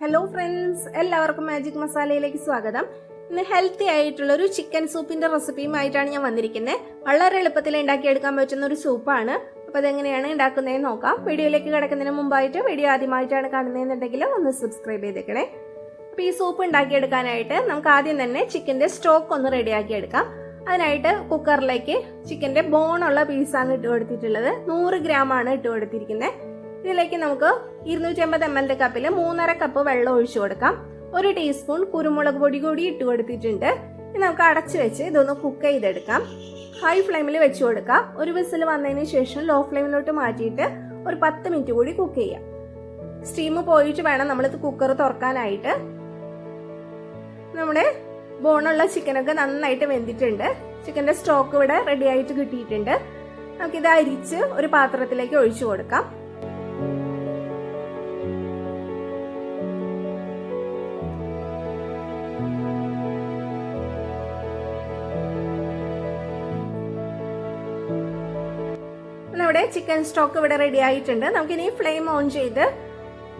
Hello friends, എല്ലാവർക്കും magic മസാലയിലേക്ക് സ്വാഗതം. ഇന്ന് ഹെൽത്തി ആയിട്ടുള്ള ഒരു ചിക്കൻ സൂപ്പിന്റെ റെസിപ്പിയുമായിട്ടാണ് ഞാൻ വന്നിരിക്കുന്നത്. വളരെ എളുപ്പത്തിൽ ഉണ്ടാക്കിയെടുക്കാൻ പറ്റുന്ന ഒരു സൂപ്പാണ്. അപ്പോൾ അതെങ്ങനെയാണ് ഉണ്ടാക്കുന്നതെന്ന് നോക്കാം. വീഡിയോയിലേക്ക് കിടക്കുന്നതിന് മുമ്പായിട്ട് വീഡിയോ ആദ്യമായിട്ടാണ് കാണുന്നതെന്നുണ്ടെങ്കിൽ ഒന്ന് സബ്സ്ക്രൈബ് ചെയ്തേക്കണേ. അപ്പോൾ ഈ സൂപ്പ് ഉണ്ടാക്കിയെടുക്കാനായിട്ട് നമുക്ക് ആദ്യം തന്നെ ചിക്കൻ്റെ സ്റ്റോക്ക് ഒന്ന് റെഡിയാക്കി എടുക്കാം. അതിനായിട്ട് കുക്കറിലേക്ക് ചിക്കൻ്റെ ബോണുള്ള പീസാണ് ഇട്ട് കൊടുത്തിട്ടുള്ളത്. 100 ഗ്രാമാണ് ഇട്ട് കൊടുത്തിരിക്കുന്നത്. ഇതിലേക്ക് നമുക്ക് 250 ml കപ്പിൽ 3.5 കപ്പ് വെള്ളം ഒഴിച്ചു കൊടുക്കാം. 1 ടീസ്പൂൺ കുരുമുളക് പൊടി കൂടി ഇട്ട് കൊടുത്തിട്ടുണ്ട്. ഇനി നമുക്ക് അടച്ചു വെച്ച് ഇതൊന്ന് കുക്ക് ചെയ്തെടുക്കാം. ഹൈ ഫ്ലെയിമിൽ വെച്ച് കൊടുക്കാം. ഒരു വിസിൽ വന്നതിന് ശേഷം ലോ ഫ്ലെയിമിലോട്ട് മാറ്റിയിട്ട് ഒരു 10 മിനിറ്റ് കൂടി കുക്ക് ചെയ്യാം. സ്റ്റീം പോയിട്ട് വേണം നമ്മളിത് കുക്കർ തുറക്കാനായിട്ട്. നമ്മുടെ ബോണുള്ള ചിക്കനൊക്കെ നന്നായിട്ട് വെന്തിട്ടുണ്ട്. ചിക്കൻ്റെ സ്റ്റോക്ക് ഇവിടെ റെഡി ആയിട്ട് കിട്ടിയിട്ടുണ്ട്. നമുക്കിത് അരിച്ച് ഒരു പാത്രത്തിലേക്ക് ഒഴിച്ചു കൊടുക്കാം. ഇവിടെ ചിക്കൻ സ്റ്റോക്ക് ഇവിടെ റെഡി ആയിട്ടുണ്ട്. നമുക്കിനി ഫ്ലെയിം ഓൺ ചെയ്ത്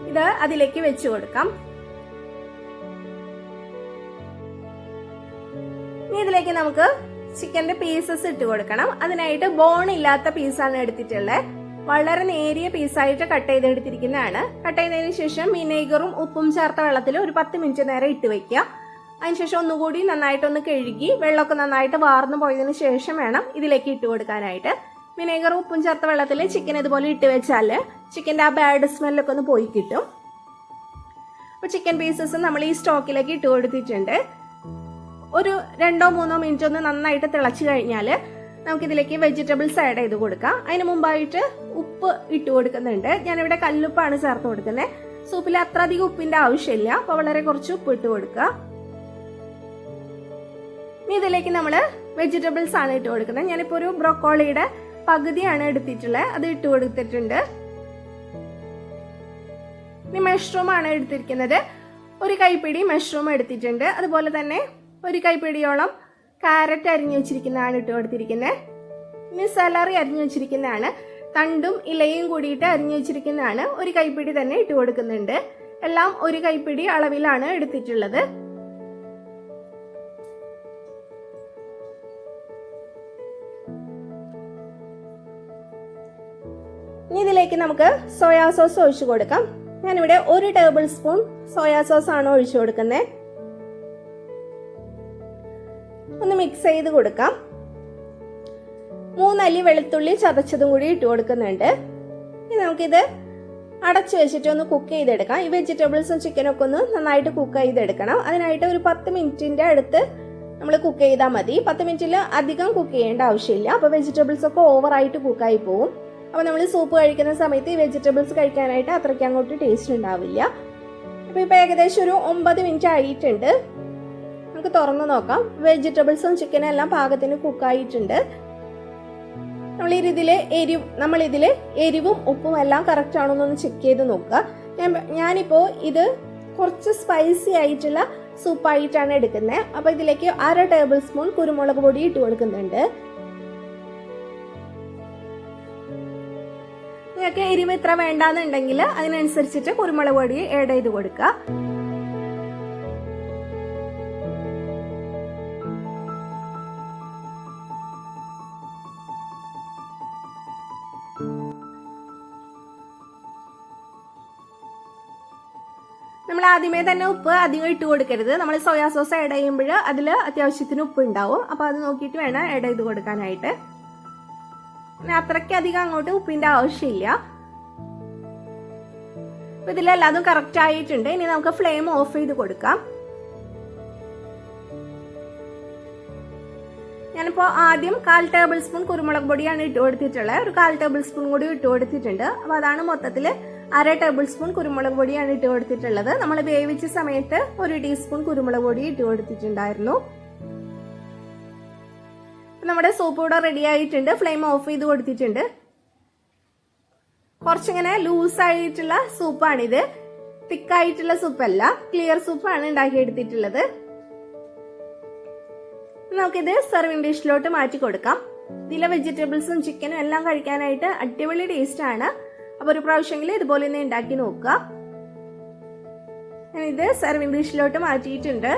ഇത് അതിലേക്ക് വെച്ച് കൊടുക്കാം. ഇനി ഇതിലേക്ക് നമുക്ക് ചിക്കന്റെ പീസസ് ഇട്ട് കൊടുക്കണം. അതിനായിട്ട് ബോൺ ഇല്ലാത്ത പീസാണ് എടുത്തിട്ടുള്ളത്. വളരെ നേരിയ പീസായിട്ട് കട്ട് ചെയ്തെടുത്തിരിക്കുന്നതാണ്. കട്ട് ചെയ്തതിന് ശേഷം വിനേഗറും ഉപ്പും ചേർത്ത വെള്ളത്തിൽ ഒരു 10 മിനിറ്റ് നേരം ഇട്ട് വെക്കുക. അതിനുശേഷം ഒന്നുകൂടി നന്നായിട്ടൊന്ന് കഴുകി വെള്ളമൊക്കെ നന്നായിട്ട് വാർന്നു പോയതിനു ശേഷം വേണം ഇതിലേക്ക് ഇട്ട് കൊടുക്കാനായിട്ട്. വിനേഗർ ഉപ്പും ചേർത്ത വെള്ളത്തിൽ ചിക്കൻ ഇതുപോലെ ഇട്ട് വെച്ചാൽ ചിക്കൻ്റെ ആ ബാഡ് സ്മെല്ലൊക്കെ ഒന്ന് പോയി കിട്ടും. അപ്പോൾ ചിക്കൻ പീസസ് നമ്മൾ ഈ സ്റ്റോക്കിലേക്ക് ഇട്ട് കൊടുത്തിട്ടുണ്ട്. ഒരു 2-3 മിനിറ്റ് ഒന്ന് നന്നായിട്ട് തിളച്ച് കഴിഞ്ഞാൽ നമുക്കിതിലേക്ക് വെജിറ്റബിൾസ് ആഡ് ചെയ്ത് കൊടുക്കാം. അതിന് മുമ്പായിട്ട് ഉപ്പ് ഇട്ട് കൊടുക്കുന്നുണ്ട്. ഞാനിവിടെ കല്ലുപ്പാണ് ചേർത്ത് കൊടുക്കുന്നത്. സൂപ്പിൽ അത്ര അധികം ഉപ്പിൻ്റെ ആവശ്യമില്ല. അപ്പോൾ വളരെ കുറച്ച് ഉപ്പ് ഇട്ട് കൊടുക്കുക. ഇനി ഇതിലേക്ക് നമ്മൾ വെജിറ്റബിൾസ് ആണ് ഇട്ട് കൊടുക്കുന്നത്. ഞാനിപ്പോൾ ഒരു ബ്രോക്കോളിയുടെ പകുതിയാണ് എടുത്തിട്ടുള്ളത്. അത് ഇട്ട് കൊടുത്തിട്ടുണ്ട്. ഇനി മഷ്റൂം ആണ് എടുത്തിരിക്കുന്നത്. ഒരു കൈപ്പിടി മഷ്റൂം എടുത്തിട്ടുണ്ട്. അതുപോലെ തന്നെ ഒരു കൈപ്പിടിയോളം കാരറ്റ് അരിഞ്ഞു വെച്ചിരിക്കുന്നതാണ് ഇട്ട് കൊടുത്തിരിക്കുന്നത്. ഇനി സെലറി അരിഞ്ഞു വെച്ചിരിക്കുന്നതാണ്. തണ്ടും ഇലയും കൂടിയിട്ട് അരിഞ്ഞു വെച്ചിരിക്കുന്നതാണ്. ഒരു കൈപ്പിടി തന്നെ ഇട്ട് കൊടുക്കുന്നുണ്ട്. എല്ലാം ഒരു കൈപ്പിടി അളവിലാണ് എടുത്തിട്ടുള്ളത്. ഇനി ഇതിലേക്ക് നമുക്ക് സോയാ സോസ് ഒഴിച്ചു കൊടുക്കാം. ഞാനിവിടെ 1 ടേബിൾ സ്പൂൺ സോയാ സോസ് ആണ് ഒഴിച്ചു കൊടുക്കുന്നത്. ഒന്ന് മിക്സ് ചെയ്ത് കൊടുക്കാം. 3 അല്ലി വെളുത്തുള്ളി ചതച്ചതും കൂടി ഇട്ട് കൊടുക്കുന്നുണ്ട്. ഇനി നമുക്കിത് അടച്ചു വെച്ചിട്ട് ഒന്ന് കുക്ക് ചെയ്തെടുക്കാം. ഈ വെജിറ്റബിൾസും ചിക്കനൊക്കെ ഒന്ന് നന്നായിട്ട് കുക്ക് ചെയ്തെടുക്കണം. അതിനായിട്ട് ഒരു 10 മിനിറ്റിൻ്റെ അടുത്ത് നമ്മൾ കുക്ക് ചെയ്താൽ മതി. 10 മിനിറ്റിൽ അധികം കുക്ക് ചെയ്യേണ്ട ആവശ്യമില്ല. അപ്പോൾ വെജിറ്റബിൾസ് ഒക്കെ ഓവറായിട്ട് കുക്കായി പോവും. അപ്പോൾ നമ്മൾ സൂപ്പ് കഴിക്കുന്ന സമയത്ത് ഈ വെജിറ്റബിൾസ് കഴിക്കാനായിട്ട് അത്രയ്ക്ക് അങ്ങോട്ട് ടേസ്റ്റ് ഉണ്ടാവില്ല. അപ്പോൾ ഇപ്പോൾ ഏകദേശം ഒരു 9 മിനിറ്റ് ആയിട്ടുണ്ട്. നമുക്ക് തുറന്ന് നോക്കാം. വെജിറ്റബിൾസും ചിക്കനും എല്ലാം പാകത്തിന് കുക്കായിട്ടുണ്ട്. നമ്മളിതിൽ എരിവും ഉപ്പും എല്ലാം കറക്റ്റ് ആണോ എന്നൊന്ന് ചെക്ക് ചെയ്ത് നോക്കുക. ഞാനിപ്പോൾ ഇത് കുറച്ച് സ്പൈസി ആയിട്ടുള്ള സൂപ്പായിട്ടാണ് എടുക്കുന്നത്. അപ്പോൾ ഇതിലേക്ക് 1/2 ടേബിൾ സ്പൂൺ കുരുമുളക് പൊടി ഇട്ട് കൊടുക്കുന്നുണ്ട്. നിങ്ങൾക്ക് എരിവ് ഇത്ര വേണ്ടാന്നുണ്ടെങ്കിൽ അതിനനുസരിച്ചിട്ട് കുരുമുളക് പൊടി ആഡ് ചെയ്ത് കൊടുക്കുക. നമ്മൾ ആദ്യമേ തന്നെ ഉപ്പ് അധികം ഇട്ട് കൊടുക്കരുത്. നമ്മൾ സോയാ സോസ് ആഡ് ചെയ്യുമ്പോൾ അതിൽ അത്യാവശ്യത്തിന് ഉപ്പ് ഉണ്ടാവും. അപ്പോൾ അത് നോക്കിയിട്ട് വേണം ആഡ് ചെയ്ത് കൊടുക്കാനായിട്ട്. അത്രയ്ക്ക് അധികം അങ്ങോട്ട് ഉപ്പിന്റെ ആവശ്യമില്ല. അപ്പൊ ഇതിലെല്ലാതും കറക്റ്റ് ആയിട്ടുണ്ട്. ഇനി നമുക്ക് ഫ്ലെയിം ഓഫ് ചെയ്ത് കൊടുക്കാം. ഞാനിപ്പോ ആദ്യം 1/4 ടേബിൾ സ്പൂൺ കുരുമുളക് പൊടിയാണ് ഇട്ട് കൊടുത്തിട്ടുള്ളത്. ഒരു 1/4 ടേബിൾ സ്പൂൺ കൂടി ഇട്ട് കൊടുത്തിട്ടുണ്ട്. അപ്പൊ അതാണ് മൊത്തത്തിൽ 1/2 ടേബിൾ സ്പൂൺ കുരുമുളക് പൊടിയാണ് ഇട്ട് കൊടുത്തിട്ടുള്ളത്. നമ്മൾ വേവിച്ച സമയത്ത് 1 ടീസ്പൂൺ കുരുമുളക് പൊടി ഇട്ട് കൊടുത്തിട്ടുണ്ടായിരുന്നു. നമ്മുടെ സൂപ്പ് ഇവിടെ റെഡി ആയിട്ടുണ്ട്. ഫ്ലെയിം ഓഫ് ചെയ്ത് കൊടുത്തിട്ടുണ്ട്. കുറച്ചിങ്ങനെ ലൂസായിട്ടുള്ള സൂപ്പാണിത്. തിക്കായിട്ടുള്ള സൂപ്പല്ല, ക്ലിയർ സൂപ്പാണ് ഉണ്ടാക്കിയെടുത്തിട്ടുള്ളത്. നമുക്കിത് സെർവിംഗ് ഡിഷിലോട്ട് മാറ്റി കൊടുക്കാം. ഇതിലെ വെജിറ്റബിൾസും ചിക്കനും എല്ലാം കഴിക്കാനായിട്ട് അടിപൊളി ടേസ്റ്റ് ആണ്. അപ്പോൾ ഒരു പ്രാവശ്യമെങ്കിലും ഇതുപോലെ തന്നെ ഉണ്ടാക്കി നോക്കുക. ഞാനിത് സെർവിങ് ഡിഷിലോട്ട് മാറ്റിയിട്ടുണ്ട്.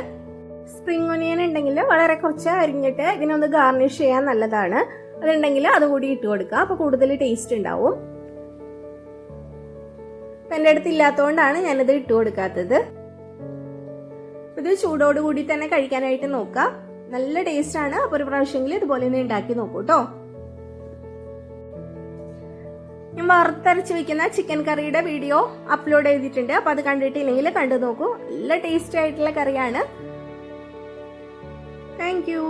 സ്പ്രിംഗ് ഒനിയൻ ഉണ്ടെങ്കിൽ വളരെ കുറച്ച് അരിഞ്ഞിട്ട് ഇതിനൊന്ന് ഗാർണിഷ് ചെയ്യാൻ നല്ലതാണ്. അതുണ്ടെങ്കിൽ അതുകൂടി ഇട്ട് കൊടുക്കുക, അപ്പോൾ കൂടുതൽ ടേസ്റ്റ് ഉണ്ടാവും. എൻ്റെ അടുത്ത് ഇല്ലാത്തതുകൊണ്ടാണ് ഞാനിത് ഇട്ട് കൊടുക്കാത്തത്. ഇത് ചൂടോടുകൂടി തന്നെ കഴിക്കാനായിട്ട് നോക്കുക. നല്ല ടേസ്റ്റ് ആണ്. അപ്പോൾ ഒരു പ്രാവശ്യമെങ്കിലും ഇതുപോലെ ഒന്ന് ഉണ്ടാക്കി നോക്കൂ കേട്ടോ. ഞാൻ വറുത്തരച്ച് വെക്കുന്ന ചിക്കൻ കറിയുടെ വീഡിയോ അപ്ലോഡ് ചെയ്തിട്ടുണ്ട്. അപ്പോൾ അത് കണ്ടിട്ടില്ലെങ്കിൽ കണ്ടു നോക്കൂ. നല്ല ടേസ്റ്റി ആയിട്ടുള്ള കറിയാണ്. Thank you.